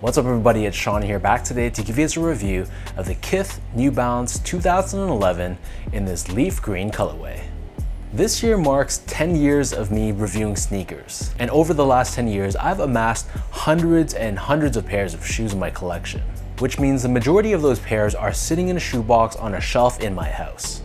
What's up everybody, it's Sean here, back today to give you a review of the Kith New Balance 2011 in this leaf green colorway. This year marks 10 years of me reviewing sneakers, and over the last 10 years I've amassed hundreds and hundreds of pairs of shoes in my collection, which means the majority of those pairs are sitting in a shoebox on a shelf in my house.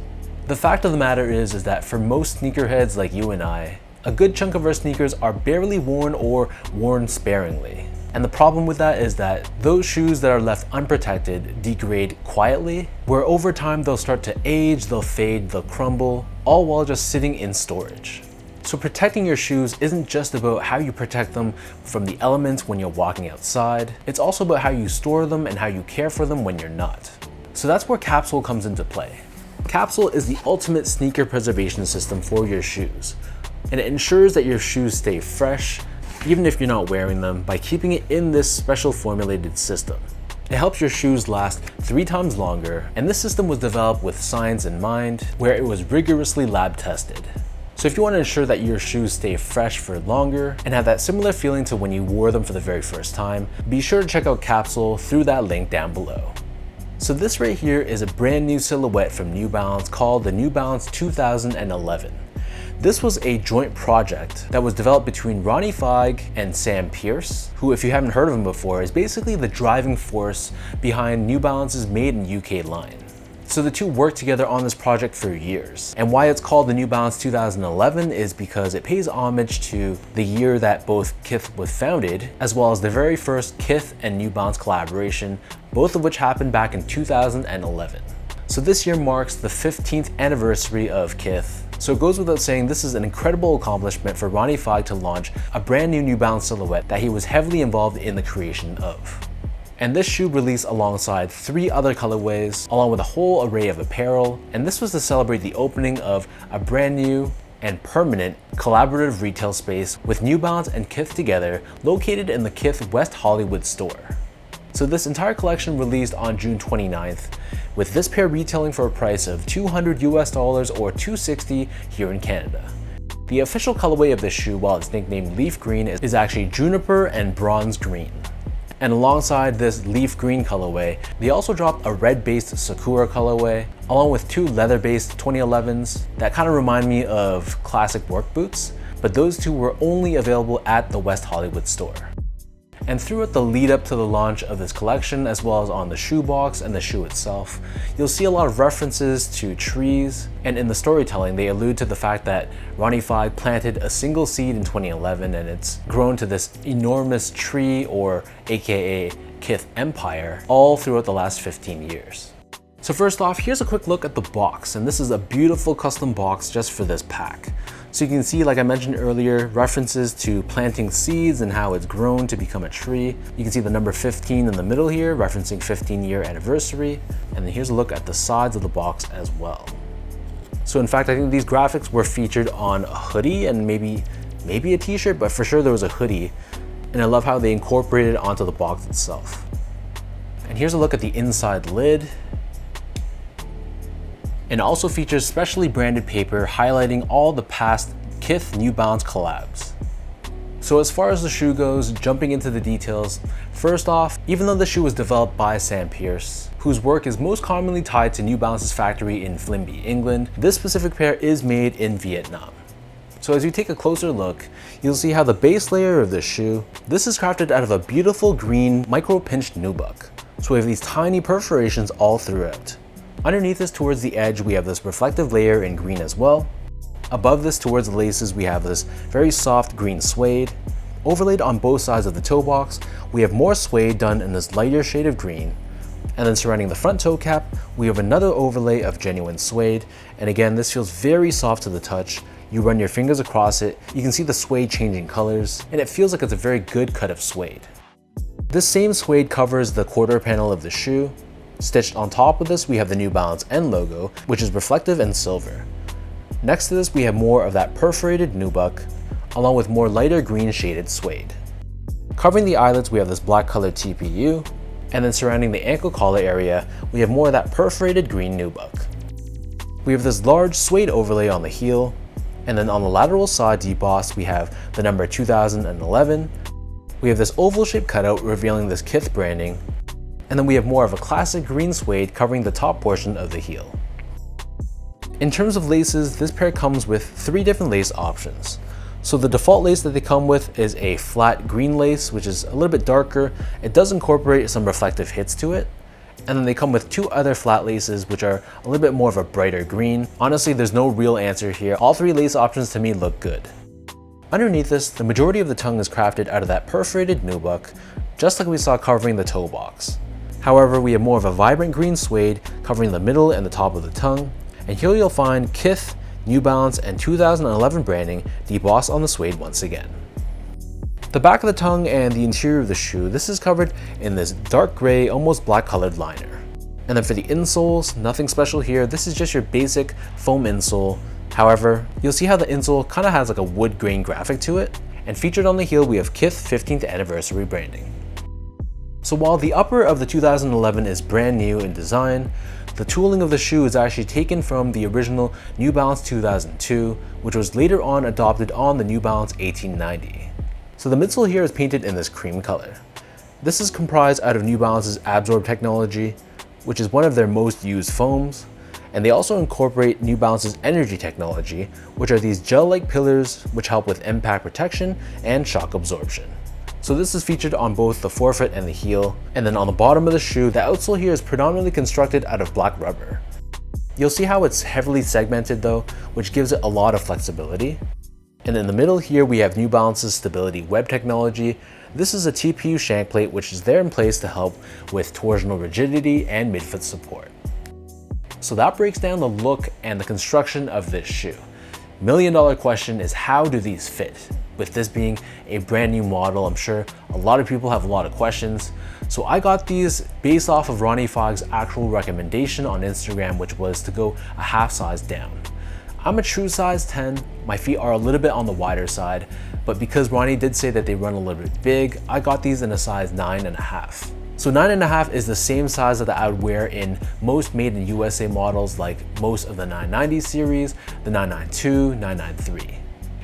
The fact of the matter is that for most sneakerheads like you and I, a good chunk of our sneakers are barely worn or worn sparingly. And the problem with that is that those shoes that are left unprotected degrade quietly, where over time they'll start to age, they'll fade, they'll crumble, all while just sitting in storage. So protecting your shoes isn't just about how you protect them from the elements when you're walking outside, it's also about how you store them and how you care for them when you're not. So that's where Capsule comes into play. Capsule is the ultimate sneaker preservation system for your shoes, and it ensures that your shoes stay fresh, even if you're not wearing them, by keeping it in this special formulated system. It helps your shoes last 3 times longer, and this system was developed with science in mind, where it was rigorously lab tested. So if you want to ensure that your shoes stay fresh for longer and have that similar feeling to when you wore them for the very first time, be sure to check out Capsule through that link down below. So this right here is a brand new silhouette from New Balance called the New Balance 2011. This was a joint project that was developed between Ronnie Fieg and Sam Pearce, who, if you haven't heard of him before, is basically the driving force behind New Balance's Made in UK line. So the two worked together on this project for years. And why it's called the New Balance 2011 is because it pays homage to the year that both Kith was founded, as well as the very first Kith and New Balance collaboration, both of which happened back in 2011. So this year marks the 15th anniversary of Kith. So it goes without saying this is an incredible accomplishment for Ronnie Fieg to launch a brand new New Balance silhouette that he was heavily involved in the creation of. And this shoe released alongside 3 other colorways, along with a whole array of apparel, and this was to celebrate the opening of a brand new and permanent collaborative retail space with New Balance and Kith together, located in the Kith West Hollywood store. So this entire collection released on June 29th, with this pair retailing for a price of $200 US or $260 here in Canada. The official colorway of this shoe, while it's nicknamed Leaf Green, is actually Juniper and Bronze Green. And alongside this leaf green colorway, they also dropped a red-based Sakura colorway, along with 2 leather-based 2011s that kind of remind me of classic work boots, but those 2 were only available at the West Hollywood store. And throughout the lead up to the launch of this collection, as well as on the shoebox and the shoe itself, you'll see a lot of references to trees, and in the storytelling they allude to the fact that Ronnie Fieg planted a single seed in 2011 and it's grown to this enormous tree, or aka Kith Empire, all throughout the last 15 years. So first off, here's a quick look at the box, and this is a beautiful custom box just for this pack. So you can see, like I mentioned earlier, references to planting seeds and how it's grown to become a tree. You can see the number 15 in the middle here, referencing 15-year anniversary. And then here's a look at the sides of the box as well. So in fact, I think these graphics were featured on a hoodie and maybe a t-shirt, but for sure there was a hoodie. And I love how they incorporated it onto the box itself. And here's a look at the inside lid. And also features specially branded paper highlighting all the past Kith New Balance collabs. So as far as the shoe goes, jumping into the details, first off, even though the shoe was developed by Sam Pearce, whose work is most commonly tied to New Balance's factory in Flimby, England, this specific pair is made in Vietnam. So as you take a closer look, you'll see how the base layer of this shoe, this is crafted out of a beautiful green micro-pinched nubuck. So we have these tiny perforations all throughout. Underneath this, towards the edge, we have this reflective layer in green as well. Above this, towards the laces, we have this very soft green suede. Overlaid on both sides of the toe box, we have more suede done in this lighter shade of green. And then surrounding the front toe cap, we have another overlay of genuine suede. And again, this feels very soft to the touch. You run your fingers across it, you can see the suede changing colors, and it feels like it's a very good cut of suede. This same suede covers the quarter panel of the shoe. Stitched on top of this, we have the New Balance N logo, which is reflective and silver. Next to this, we have more of that perforated nubuck, along with more lighter green shaded suede. Covering the eyelets, we have this black colored TPU, and then surrounding the ankle collar area, we have more of that perforated green nubuck. We have this large suede overlay on the heel, and then on the lateral side deboss, we have the number 2011, We have this oval shaped cutout revealing this Kith branding, and then we have more of a classic green suede covering the top portion of the heel. In terms of laces, this pair comes with 3 different lace options. So the default lace that they come with is a flat green lace, which is a little bit darker. It does incorporate some reflective hits to it. And then they come with 2 other flat laces, which are a little bit more of a brighter green. Honestly, there's no real answer here. All 3 lace options to me look good. Underneath this, the majority of the tongue is crafted out of that perforated nubuck, just like we saw covering the toe box. However, we have more of a vibrant green suede covering the middle and the top of the tongue. And here you'll find Kith, New Balance, and 2011 branding debossed on the suede once again. The back of the tongue and the interior of the shoe, this is covered in this dark gray, almost black colored liner. And then for the insoles, nothing special here. This is just your basic foam insole. However, you'll see how the insole kind of has like a wood grain graphic to it. And featured on the heel, we have Kith 15th anniversary branding. So while the upper of the 2011 is brand new in design, the tooling of the shoe is actually taken from the original New Balance 2002, which was later on adopted on the New Balance 1890. So the midsole here is painted in this cream color. This is comprised out of New Balance's Absorb technology, which is one of their most used foams, and they also incorporate New Balance's Energy technology, which are these gel-like pillars which help with impact protection and shock absorption. So this is featured on both the forefoot and the heel. And then on the bottom of the shoe, the outsole here is predominantly constructed out of black rubber. You'll see how it's heavily segmented though, which gives it a lot of flexibility. And in the middle here, we have New Balance's Stability Web technology. This is a TPU shank plate, which is there in place to help with torsional rigidity and midfoot support. So that breaks down the look and the construction of this shoe. $1,000,000 question is, how do these fit? With this being a brand new model, I'm sure a lot of people have a lot of questions. So I got these based off of Ronnie Fieg's actual recommendation on Instagram, which was to go a half size down. I'm a true size 10, my feet are a little bit on the wider side, but because Ronnie did say that they run a little bit big, I got these in a size 9.5. So 9.5 is the same size that I would wear in most made in USA models, like most of the 990 series, the 992, 993.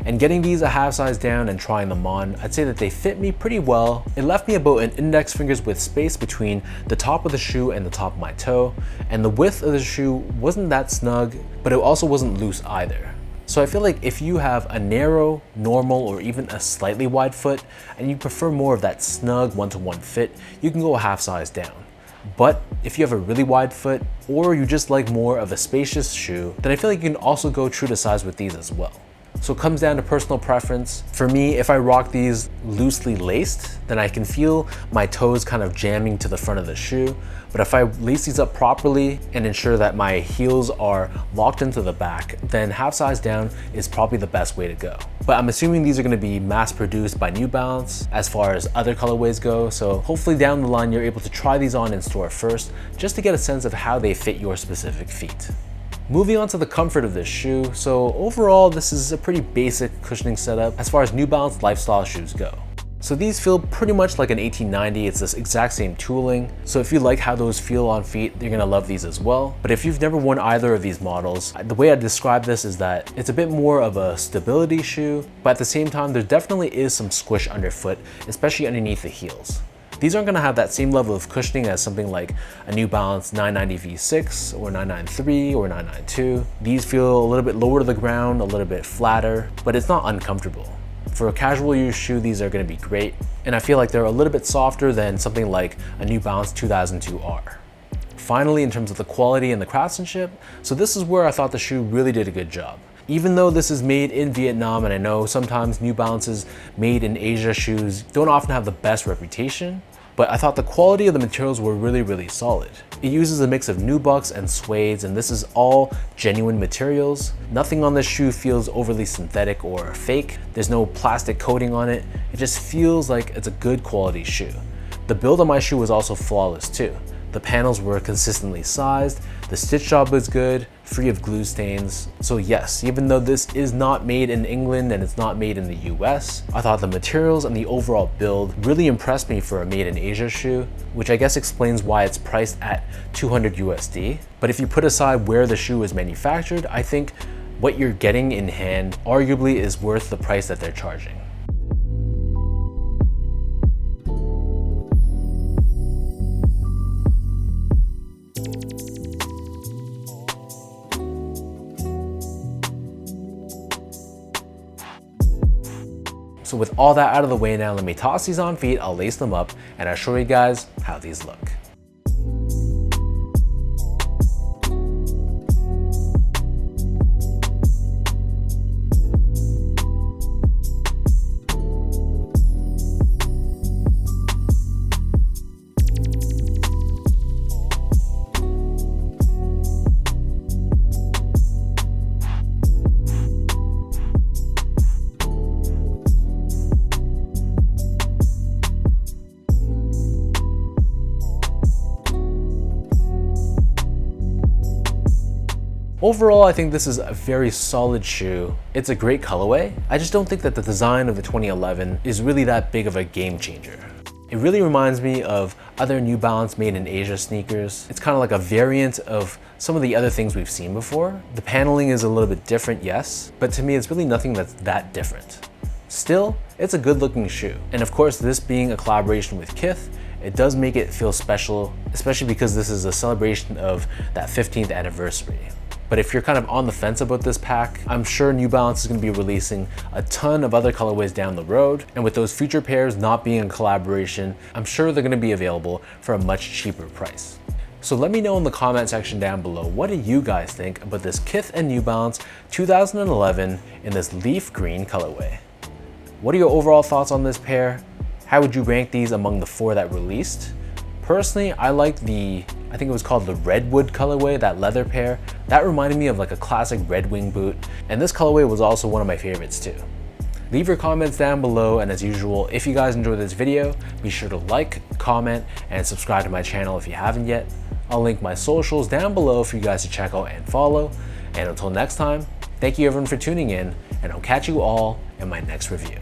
And getting these a half size down and trying them on, I'd say that they fit me pretty well. It left me about an index finger's width space between the top of the shoe and the top of my toe. And the width of the shoe wasn't that snug, but it also wasn't loose either. So I feel like if you have a narrow, normal, or even a slightly wide foot, and you prefer more of that snug one-to-one fit, you can go a half size down. But if you have a really wide foot, or you just like more of a spacious shoe, then I feel like you can also go true to size with these as well. So it comes down to personal preference. For me, if I rock these loosely laced, then I can feel my toes kind of jamming to the front of the shoe. But if I lace these up properly and ensure that my heels are locked into the back, then half size down is probably the best way to go. But I'm assuming these are going to be mass produced by New Balance as far as other colorways go. So hopefully down the line, you're able to try these on in store first, just to get a sense of how they fit your specific feet. Moving on to the comfort of this shoe. So overall, this is a pretty basic cushioning setup as far as New Balance lifestyle shoes go. So these feel pretty much like an 1890. It's this exact same tooling. So if you like how those feel on feet, you're gonna love these as well. But if you've never worn either of these models, the way I describe this is that it's a bit more of a stability shoe, but at the same time, there definitely is some squish underfoot, especially underneath the heels. These aren't gonna have that same level of cushioning as something like a New Balance 990 V6 or 993 or 992. These feel a little bit lower to the ground, a little bit flatter, but it's not uncomfortable. For a casual use shoe, these are gonna be great. And I feel like they're a little bit softer than something like a New Balance 2002R. Finally, in terms of the quality and the craftsmanship, so this is where I thought the shoe really did a good job. Even though this is made in Vietnam, and I know sometimes New Balance's made in Asia shoes don't often have the best reputation, but I thought the quality of the materials were really solid. It uses a mix of nubucks and suedes, and this is all genuine materials. Nothing on this shoe feels overly synthetic or fake. There's no plastic coating on it. It just feels like it's a good quality shoe. The build on my shoe was also flawless too. The panels were consistently sized, the stitch job was good, free of glue stains. So yes, even though this is not made in England and it's not made in the US, I thought the materials and the overall build really impressed me for a made in Asia shoe, which I guess explains why it's priced at 200 USD. But if you put aside where the shoe is manufactured, I think what you're getting in hand arguably is worth the price that they're charging. So with all that out of the way now, let me toss these on feet, I'll lace them up, and I'll show you guys how these look. Overall, I think this is a very solid shoe. It's a great colorway. I just don't think that the design of the 2011 is really that big of a game changer. It really reminds me of other New Balance made in Asia sneakers. It's kind of like a variant of some of the other things we've seen before. The paneling is a little bit different, yes, but to me it's really nothing that's that different. Still, it's a good looking shoe. And of course, this being a collaboration with Kith, it does make it feel special, especially because this is a celebration of that 15th anniversary. But if you're kind of on the fence about this pack, I'm sure New Balance is going to be releasing a ton of other colorways down the road. And with those future pairs not being a collaboration, I'm sure they're going to be available for a much cheaper price. So let me know in the comment section down below, what do you guys think about this Kith and New Balance 2011 in this leaf green colorway? What are your overall thoughts on this pair? How would you rank these among the 4 that released? Personally, I like I think it was called the Redwood colorway, that leather pair. That reminded me of like a classic Red Wing boot. And this colorway was also one of my favorites too. Leave your comments down below, and as usual, if you guys enjoyed this video, be sure to like, comment, and subscribe to my channel if you haven't yet. I'll link my socials down below for you guys to check out and follow. And until next time, thank you everyone for tuning in, and I'll catch you all in my next review.